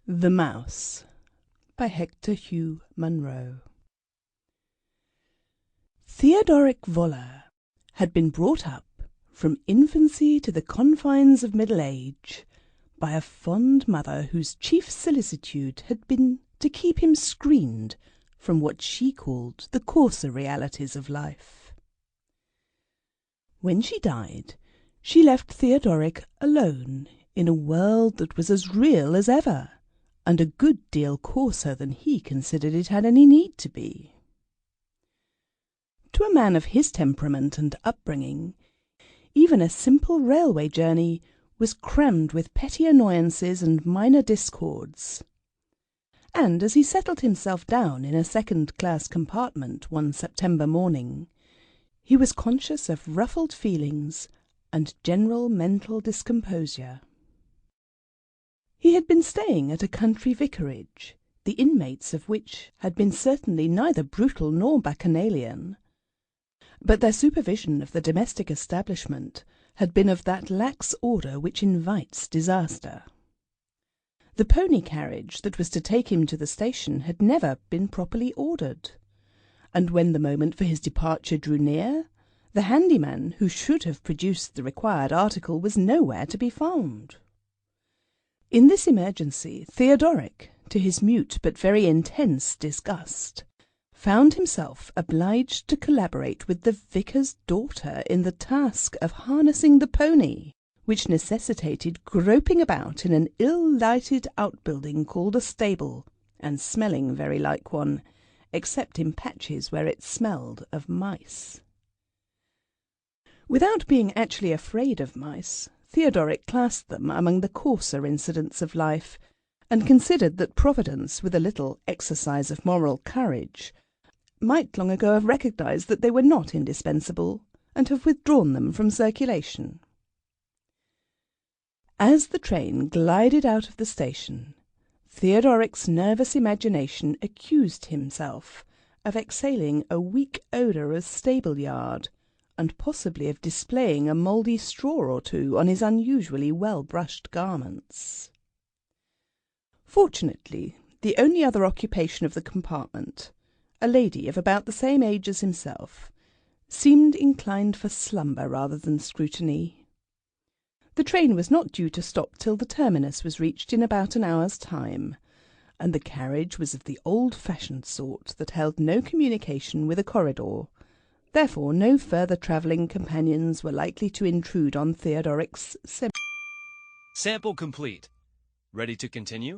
The Mouse by Hector Hugh Munro. Theodoric Voler had been brought up, from infancy to the confines of middle age, by a fond mother whose chief solicitude had been to keep him screened from what she called the coarser realities of life. When she died, she left Theodoric alone in a world that was as real as ever, and a good deal coarser than he considered it had any need to be. To a man of his temperament and upbringing, even a simple railway journey was crammed with petty annoyances and minor discords. And as he settled himself down in a second-class compartment one September morning, he was conscious of ruffled feelings and general mental discomposure. He had been staying at a country vicarage, the inmates of which had been certainly neither brutal nor bacchanalian, but their supervision of the domestic establishment had been of that lax order which invites disaster. The pony carriage that was to take him to the station had never been properly ordered, and when the moment for his departure drew near, the handyman who should have produced the required article was nowhere to be found. In this emergency, Theodoric, to his mute but very intense disgust, found himself obliged to collaborate with the vicar's daughter in the task of harnessing the pony, which necessitated groping about in an ill-lighted outbuilding called a stable, and smelling very like one, except in patches where it smelled of mice. Without being actually afraid of mice, Theodoric classed them among the coarser incidents of life, and considered that Providence, with a little exercise of moral courage, might long ago have recognised that they were not indispensable, and have withdrawn them from circulation. As the train glided out of the station, Theodoric's nervous imagination accused himself of exhaling a weak odour of stable-yard, and possibly of displaying a mouldy straw or two on his unusually well-brushed garments. Fortunately, the only other occupation of the compartment, a lady of about the same age as himself, seemed inclined for slumber rather than scrutiny. The train was not due to stop till the terminus was reached in about an hour's time, and the carriage was of the old-fashioned sort that held no communication with a corridor. Therefore no further travelling companions were likely to intrude on Theodoric's Sample complete. Ready to continue?